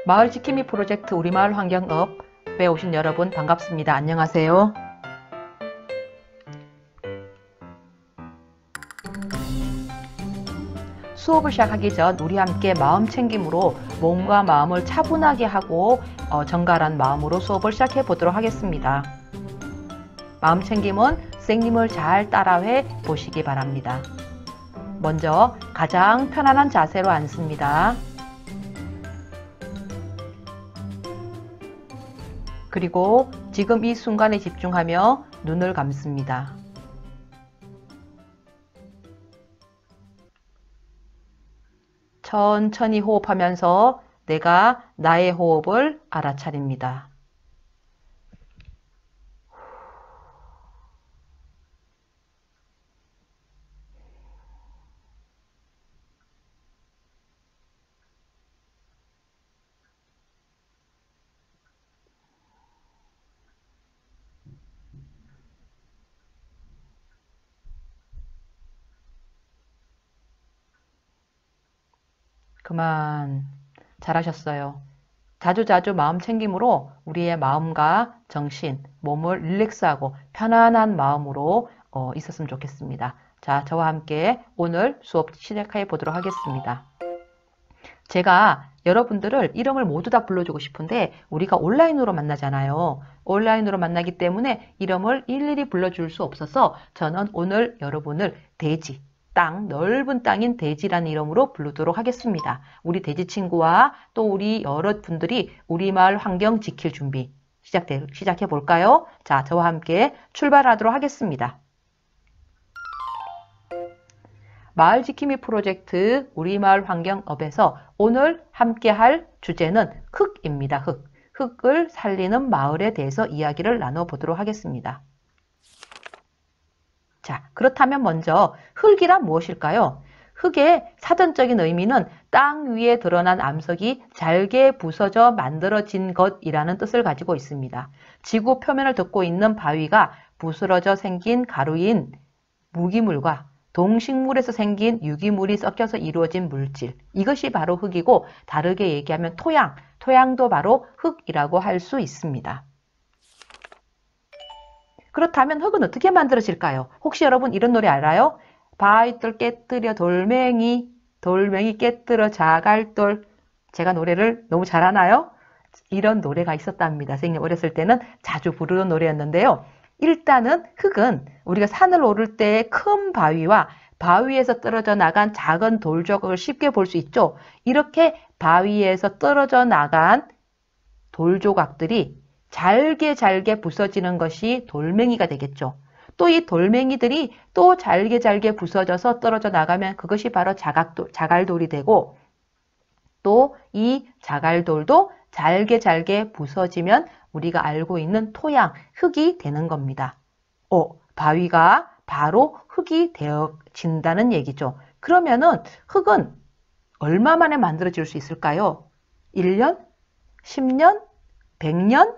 마을 지킴이 프로젝트 우리마을 환경업에 오신 여러분 반갑습니다. 안녕하세요. 수업을 시작하기 전 우리 함께 마음 챙김으로 몸과 마음을 차분하게 하고 정갈한 마음으로 수업을 시작해 보도록 하겠습니다. 마음 챙김은 선생님을 잘 따라해 보시기 바랍니다. 먼저 가장 편안한 자세로 앉습니다. 그리고 지금 이 순간에 집중하며 눈을 감습니다. 천천히 호흡하면서 내가 나의 호흡을 알아차립니다. 그만. 잘하셨어요. 자주자주 마음 챙김으로 우리의 마음과 정신, 몸을 릴렉스하고 편안한 마음으로 있었으면 좋겠습니다. 자, 저와 함께 오늘 수업 시작해 보도록 하겠습니다. 제가 여러분들을 이름을 모두 다 불러주고 싶은데 우리가 온라인으로 만나잖아요. 온라인으로 만나기 때문에 이름을 일일이 불러줄 수 없어서 저는 오늘 여러분을 돼지, 땅, 넓은 땅인 돼지라는 이름으로 부르도록 하겠습니다. 우리 돼지 친구와 또 우리 여러 분들이 우리 마을 환경 지킬 준비 시작해 볼까요? 자, 저와 함께 출발하도록 하겠습니다. 마을 지킴이 프로젝트 우리 마을 환경업에서 오늘 함께 할 주제는 흙입니다. 흙. 흙을 살리는 마을에 대해서 이야기를 나눠보도록 하겠습니다. 자, 그렇다면 먼저 흙이란 무엇일까요? 흙의 사전적인 의미는 땅 위에 드러난 암석이 잘게 부서져 만들어진 것이라는 뜻을 가지고 있습니다. 지구 표면을 덮고 있는 바위가 부스러져 생긴 가루인 무기물과 동식물에서 생긴 유기물이 섞여서 이루어진 물질, 이것이 바로 흙이고 다르게 얘기하면 토양도 바로 흙이라고 할 수 있습니다. 그렇다면 흙은 어떻게 만들어질까요? 혹시 여러분 이런 노래 알아요? 바위돌 깨뜨려 돌멩이 깨뜨려 자갈돌. 제가 노래를 너무 잘하나요? 이런 노래가 있었답니다. 선생님 어렸을 때는 자주 부르는 노래였는데요. 일단은 흙은 우리가 산을 오를 때 큰 바위와 바위에서 떨어져 나간 작은 돌조각을 쉽게 볼 수 있죠. 이렇게 바위에서 떨어져 나간 돌조각들이 잘게 부서지는 것이 돌멩이가 되겠죠. 또 이 돌멩이들이 또 잘게 부서져서 떨어져 나가면 그것이 바로 자갈돌이 되고 또 이 자갈돌도 잘게 부서지면 우리가 알고 있는 토양, 흙이 되는 겁니다. 바위가 바로 흙이 되어진다는 얘기죠. 그러면은 흙은 얼마 만에 만들어질 수 있을까요? 1년? 10년? 100년?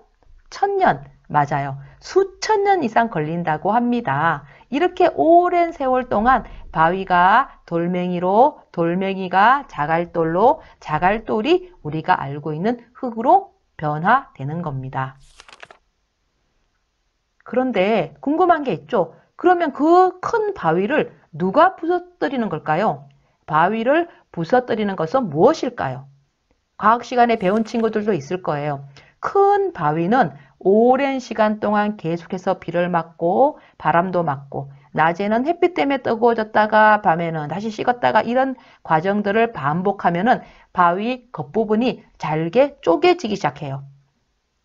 1000년? 맞아요. 수천 년 이상 걸린다고 합니다. 이렇게 오랜 세월 동안 바위가 돌멩이로, 돌멩이가 자갈돌로, 자갈돌이 우리가 알고 있는 흙으로 변화되는 겁니다. 그런데 궁금한 게 있죠. 그러면 그 큰 바위를 누가 부서뜨리는 걸까요? 바위를 부서뜨리는 것은 무엇일까요? 과학 시간에 배운 친구들도 있을 거예요. 큰 바위는 오랜 시간 동안 계속해서 비를 맞고 바람도 맞고 낮에는 햇빛 때문에 뜨거워졌다가 밤에는 다시 식었다가 이런 과정들을 반복하면은 바위 겉부분이 잘게 쪼개지기 시작해요.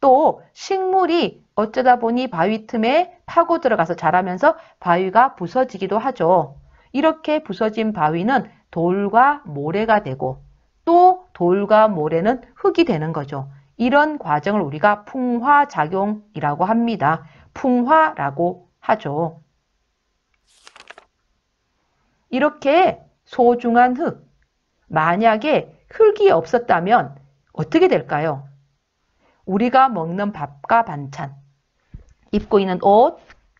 또 식물이 어쩌다 보니 바위 틈에 파고 들어가서 자라면서 바위가 부서지기도 하죠. 이렇게 부서진 바위는 돌과 모래가 되고 또 돌과 모래는 흙이 되는 거죠. 이런 과정을 우리가 풍화작용이라고 합니다. 풍화라고 하죠. 이렇게 소중한 흙, 만약에 흙이 없었다면 어떻게 될까요? 우리가 먹는 밥과 반찬, 입고 있는 옷,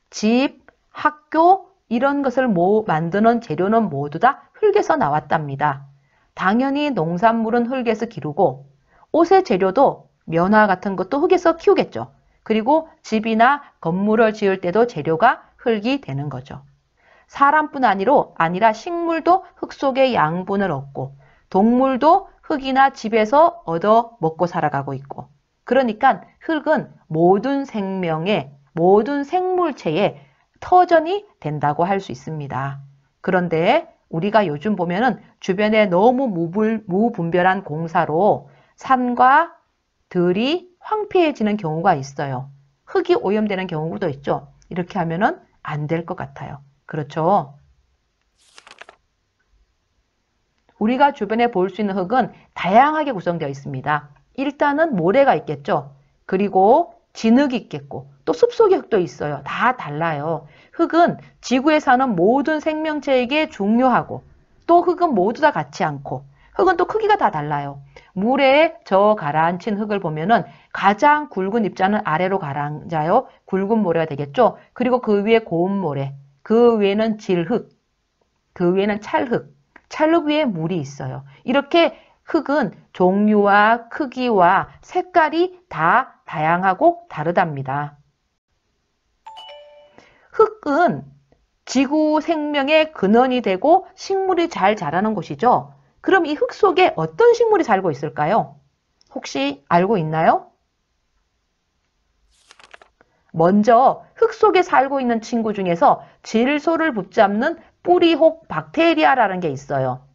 집, 학교 이런 것을 만드는 재료는 모두 다 흙에서 나왔답니다. 당연히 농산물은 흙에서 기르고 옷의 재료도 면화 같은 것도 흙에서 키우겠죠. 그리고 집이나 건물을 지을 때도 재료가 흙이 되는 거죠. 사람뿐 아니라 식물도 흙 속에 양분을 얻고 동물도 흙이나 집에서 얻어 먹고 살아가고 있고 그러니까 흙은 모든 생물체의 터전이 된다고 할 수 있습니다. 그런데 우리가 요즘 보면은 주변에 너무 무분별한 공사로 산과 들이 황폐해지는 경우가 있어요. 흙이 오염되는 경우도 있죠. 이렇게 하면은 안 될 것 같아요. 그렇죠? 우리가 주변에 볼 수 있는 흙은 다양하게 구성되어 있습니다. 일단은 모래가 있겠죠. 그리고 진흙이 있겠고 또 숲속의 흙도 있어요. 다 달라요. 흙은 지구에 사는 모든 생명체에게 중요하고 또 흙은 모두 다 같지 않고 흙은 또 크기가 다 달라요. 물에 가라앉힌 흙을 보면은 가장 굵은 입자는 아래로 가라앉아요. 굵은 모래가 되겠죠. 그리고 그 위에 고운 모래, 그 위에는 질흙, 그 위에는 찰흙, 찰흙 위에 물이 있어요. 이렇게 흙은 종류와 크기와 색깔이 다 다양하고 다르답니다. 흙은 지구 생명의 근원이 되고 식물이 잘 자라는 곳이죠. 그럼 이 흙 속에 어떤 식물이 살고 있을까요? 혹시 알고 있나요? 먼저 흙 속에 살고 있는 친구 중에서 질소를 붙잡는 뿌리혹 박테리아라는 게 있어요.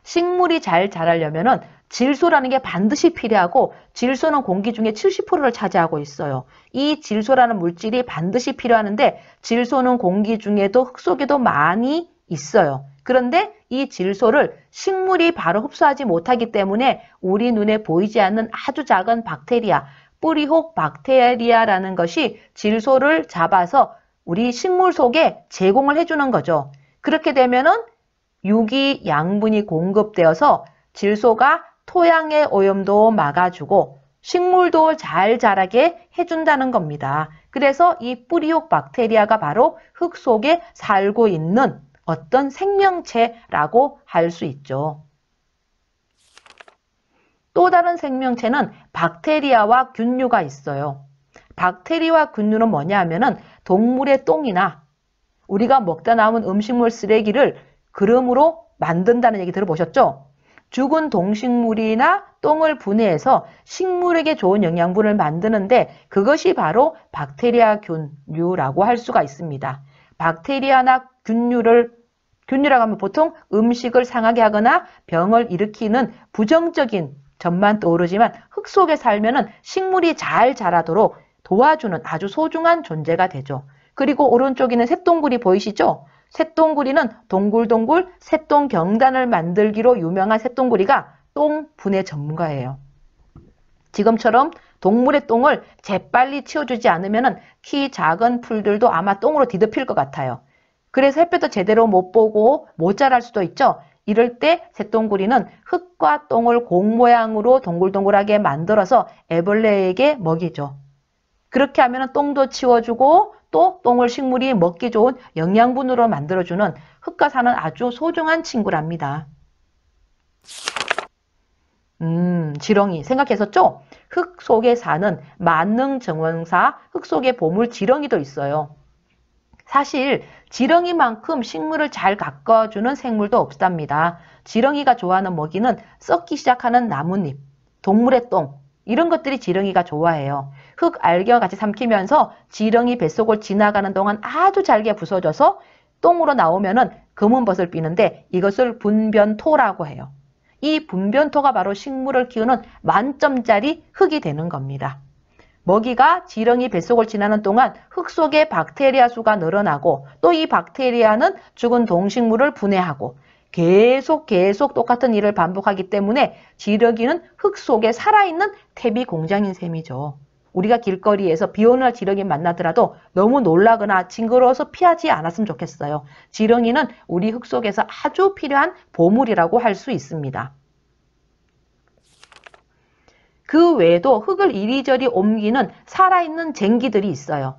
식물이 잘 자라려면 질소라는 게 반드시 필요하고 질소는 공기 중에 70%를 차지하고 있어요. 이 질소라는 물질이 반드시 필요하는데 질소는 공기 중에도 흙 속에도 많이 있어요. 그런데 이 질소를 식물이 바로 흡수하지 못하기 때문에 우리 눈에 보이지 않는 아주 작은 박테리아, 뿌리혹 박테리아라는 것이 질소를 잡아서 우리 식물 속에 제공을 해주는 거죠. 그렇게 되면은 유기 양분이 공급되어서 질소가 토양의 오염도 막아주고 식물도 잘 자라게 해준다는 겁니다. 그래서 이 뿌리혹 박테리아가 바로 흙 속에 살고 있는 어떤 생명체라고 할 수 있죠. 또 다른 생명체는 박테리아와 균류가 있어요. 박테리아와 균류는 뭐냐 하면은 동물의 똥이나 우리가 먹다 남은 음식물 쓰레기를 그름으로 만든다는 얘기 들어보셨죠? 죽은 동식물이나 똥을 분해해서 식물에게 좋은 영양분을 만드는데 그것이 바로 박테리아 균류라고 할 수가 있습니다. 박테리아나 균류라고 하면 보통 음식을 상하게 하거나 병을 일으키는 부정적인 점만 떠오르지만 흙 속에 살면은 식물이 잘 자라도록 도와주는 아주 소중한 존재가 되죠. 그리고 오른쪽에는 쇳덩구리 보이시죠? 쇳덩구리는 동글동글 쇳덩경단을 만들기로 유명한 쇳덩구리가 똥 분해 전문가예요. 지금처럼 동물의 똥을 재빨리 치워주지 않으면 키 작은 풀들도 아마 똥으로 뒤덮일 것 같아요. 그래서 햇볕도 제대로 못 보고 못 자랄 수도 있죠. 이럴 때 쇳덩구리는 흙과 똥을 공 모양으로 동글동글하게 만들어서 애벌레에게 먹이죠. 그렇게 하면 똥도 치워주고 또 똥을 식물이 먹기 좋은 영양분으로 만들어주는 흙과 사는 아주 소중한 친구랍니다. 지렁이 생각했었죠? 흙 속에 사는 만능정원사 흙 속의 보물 지렁이도 있어요. 사실 지렁이만큼 식물을 잘 가꿔주는 생물도 없답니다. 지렁이가 좋아하는 먹이는 썩기 시작하는 나뭇잎, 동물의 똥 이런 것들이 지렁이가 좋아해요. 흙 알갱이와 같이 삼키면서 지렁이 뱃속을 지나가는 동안 아주 잘게 부서져서 똥으로 나오면은 검은 벗을 삐는데 이것을 분변토라고 해요. 이 분변토가 바로 식물을 키우는 만점짜리 흙이 되는 겁니다. 먹이가 지렁이 뱃속을 지나는 동안 흙 속에 박테리아 수가 늘어나고 또 이 박테리아는 죽은 동식물을 분해하고 계속 똑같은 일을 반복하기 때문에 지렁이는 흙 속에 살아있는 퇴비 공장인 셈이죠. 우리가 길거리에서 비 오는 날 지렁이 만나더라도 너무 놀라거나 징그러워서 피하지 않았으면 좋겠어요. 지렁이는 우리 흙 속에서 아주 필요한 보물이라고 할 수 있습니다. 그 외에도 흙을 이리저리 옮기는 살아있는 쟁기들이 있어요.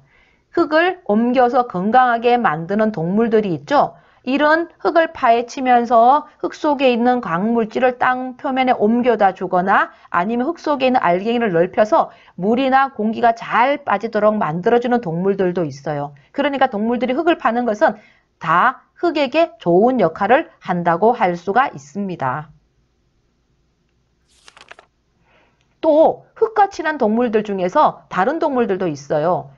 흙을 옮겨서 건강하게 만드는 동물들이 있죠. 이런 흙을 파헤치면서 흙 속에 있는 광물질을 땅 표면에 옮겨다 주거나 아니면 흙 속에 있는 알갱이를 넓혀서 물이나 공기가 잘 빠지도록 만들어주는 동물들도 있어요. 그러니까 동물들이 흙을 파는 것은 다 흙에게 좋은 역할을 한다고 할 수가 있습니다. 또 흙과 친한 동물들 중에서 다른 동물들도 있어요.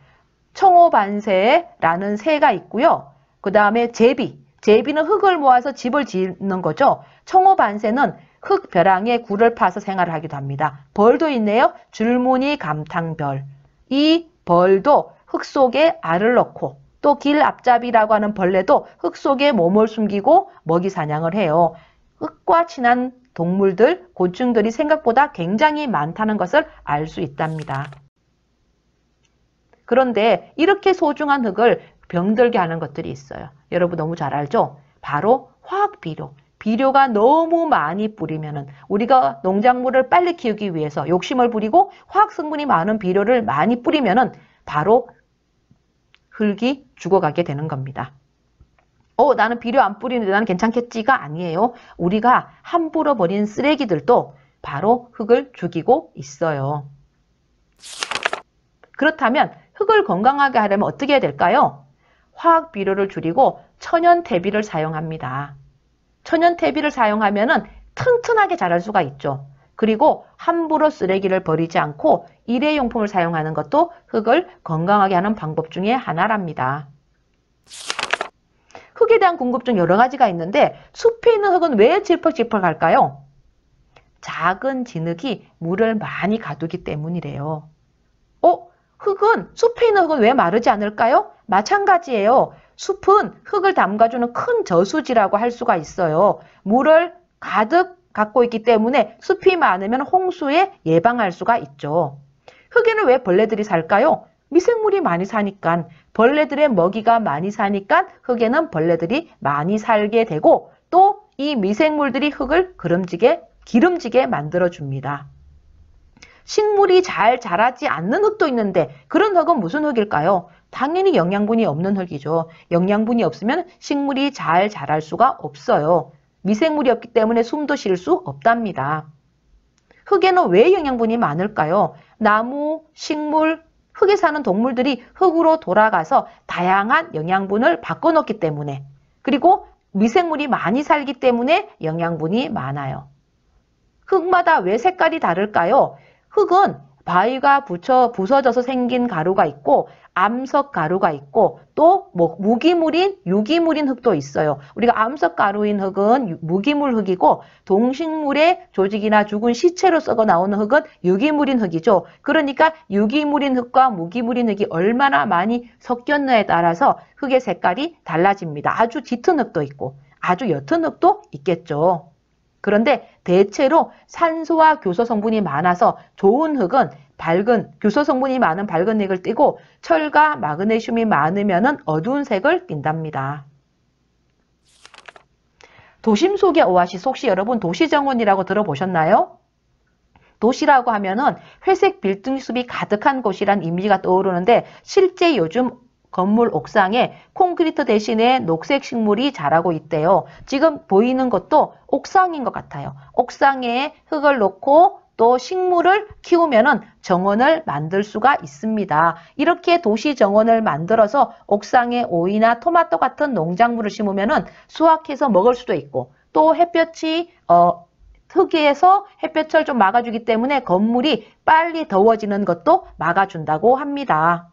청호반새라는 새가 있고요. 그 다음에 제비는 흙을 모아서 집을 짓는 거죠. 청호반새는 흙 벼랑에 굴을 파서 생활을 하기도 합니다. 벌도 있네요. 줄무늬 감탕벌. 이 벌도 흙 속에 알을 넣고 또 길 앞잡이라고 하는 벌레도 흙 속에 몸을 숨기고 먹이 사냥을 해요. 흙과 친한 동물들, 곤충들이 생각보다 굉장히 많다는 것을 알 수 있답니다. 그런데 이렇게 소중한 흙을 병들게 하는 것들이 있어요. 여러분 너무 잘 알죠? 바로 화학비료. 비료가 너무 많이 뿌리면은 우리가 농작물을 빨리 키우기 위해서 욕심을 부리고 화학 성분이 많은 비료를 많이 뿌리면은 바로 흙이 죽어가게 되는 겁니다. 나는 비료 안 뿌리는데 나는 괜찮겠지가 아니에요. 우리가 함부로 버린 쓰레기들도 바로 흙을 죽이고 있어요. 그렇다면 흙을 건강하게 하려면 어떻게 해야 될까요? 화학 비료를 줄이고 천연 퇴비를 사용합니다. 천연 퇴비를 사용하면은 튼튼하게 자랄 수가 있죠. 그리고 함부로 쓰레기를 버리지 않고 일회용품을 사용하는 것도 흙을 건강하게 하는 방법 중에 하나랍니다. 흙에 대한 궁금증 여러 가지가 있는데 숲에 있는 흙은 왜 질퍽질퍽할까요? 작은 진흙이 물을 많이 가두기 때문이래요. 숲에 있는 흙은 왜 마르지 않을까요? 마찬가지예요. 숲은 흙을 담가주는 큰 저수지라고 할 수가 있어요. 물을 가득 갖고 있기 때문에 숲이 많으면 홍수에 예방할 수가 있죠. 흙에는 왜 벌레들이 살까요? 미생물이 많이 사니까, 벌레들의 먹이가 많이 사니까 흙에는 벌레들이 많이 살게 되고 또 이 미생물들이 흙을 기름지게 만들어줍니다. 식물이 잘 자라지 않는 흙도 있는데 그런 흙은 무슨 흙일까요? 당연히 영양분이 없는 흙이죠. 영양분이 없으면 식물이 잘 자랄 수가 없어요. 미생물이 없기 때문에 숨도 쉴 수 없답니다. 흙에는 왜 영양분이 많을까요? 나무, 식물, 흙에 사는 동물들이 흙으로 돌아가서 다양한 영양분을 바꿔놓기 때문에 그리고 미생물이 많이 살기 때문에 영양분이 많아요. 흙마다 왜 색깔이 다를까요? 흙은 바위가 부서져서 생긴 가루가 있고 암석 가루가 있고 또 유기물인 흙도 있어요. 우리가 암석 가루인 흙은 무기물 흙이고 동식물의 조직이나 죽은 시체로 썩어 나오는 흙은 유기물인 흙이죠. 그러니까 유기물인 흙과 무기물인 흙이 얼마나 많이 섞였느냐에 따라서 흙의 색깔이 달라집니다. 아주 짙은 흙도 있고 아주 옅은 흙도 있겠죠. 그런데 대체로 산소와 교소 성분이 많아서 좋은 흙은 교소 성분이 많은 밝은 흙을 띠고 철과 마그네슘이 많으면 어두운 색을 띈답니다. 도심 속의 오아시스 혹시 여러분 도시정원이라고 들어보셨나요? 도시라고 하면은 회색 빌딩숲이 가득한 곳이란 이미지가 떠오르는데 실제 요즘 건물 옥상에 콘크리트 대신에 녹색 식물이 자라고 있대요. 지금 보이는 것도 옥상인 것 같아요. 옥상에 흙을 놓고 또 식물을 키우면은 정원을 만들 수가 있습니다. 이렇게 도시 정원을 만들어서 옥상에 오이나 토마토 같은 농작물을 심으면은 수확해서 먹을 수도 있고 또 햇볕이 흙에서 햇볕을 좀 막아주기 때문에 건물이 빨리 더워지는 것도 막아준다고 합니다.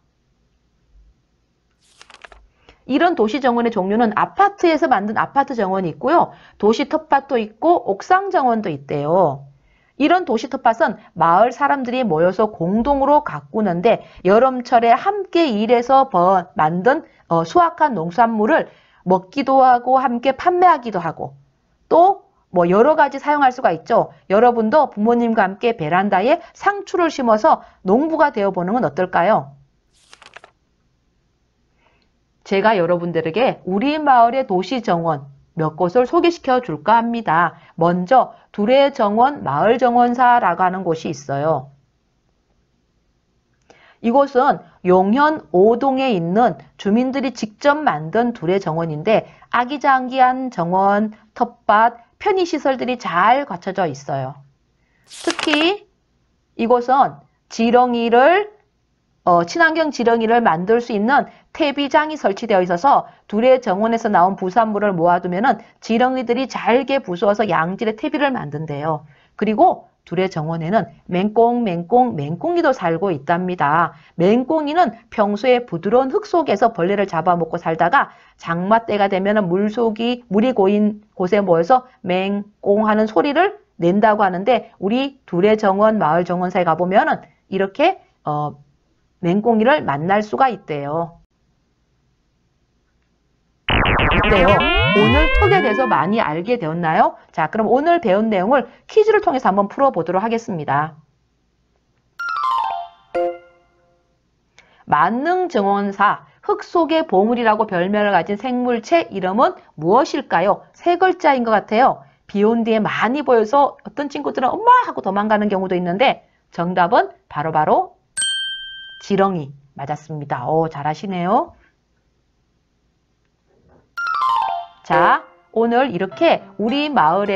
이런 도시 정원의 종류는 아파트에서 만든 아파트 정원이 있고요. 도시 텃밭도 있고 옥상 정원도 있대요. 이런 도시 텃밭은 마을 사람들이 모여서 공동으로 가꾸는데 여름철에 함께 일해서 만든 수확한 농산물을 먹기도 하고 함께 판매하기도 하고 또 여러 가지 사용할 수가 있죠. 여러분도 부모님과 함께 베란다에 상추를 심어서 농부가 되어보는 건 어떨까요? 제가 여러분들에게 우리 마을의 도시정원 몇 곳을 소개시켜 줄까 합니다. 먼저 두레정원 마을정원사라고 하는 곳이 있어요. 이곳은 용현 5동에 있는 주민들이 직접 만든 둘의 정원인데 아기자기한 정원, 텃밭, 편의시설들이 잘 갖춰져 있어요. 특히 이곳은 친환경 지렁이를 만들 수 있는 퇴비장이 설치되어 있어서 둘의 정원에서 나온 부산물을 모아두면 지렁이들이 잘게 부수어서 양질의 퇴비를 만든대요. 그리고 둘의 정원에는 맹꽁이도 살고 있답니다. 맹꽁이는 평소에 부드러운 흙 속에서 벌레를 잡아먹고 살다가 장마 때가 되면 물이 고인 곳에 모여서 맹꽁하는 소리를 낸다고 하는데 우리 둘의 정원, 마을 정원사에 가보면 이렇게 맹꽁이를 만날 수가 있대요. 어때요? 오늘 턱에 대해서 많이 알게 되었나요? 자, 그럼 오늘 배운 내용을 퀴즈를 통해서 한번 풀어보도록 하겠습니다. 만능정원사, 흙 속의 보물이라고 별명을 가진 생물체 이름은 무엇일까요? 세 글자인 것 같아요. 비 온 뒤에 많이 보여서 어떤 친구들은 엄마 하고 도망가는 경우도 있는데 정답은 바로 지렁이 맞았습니다. 잘하시네요. 자, 오늘 이렇게 우리 마을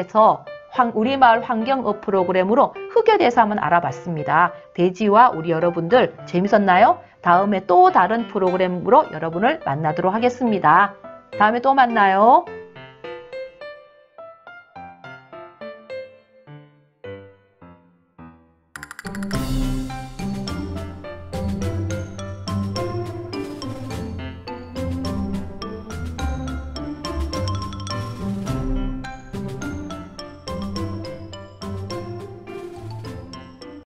환경업 프로그램으로 흙에 대해서 한번 알아봤습니다. 돼지와 우리 여러분들 재밌었나요? 다음에 또 다른 프로그램으로 여러분을 만나도록 하겠습니다. 다음에 또 만나요.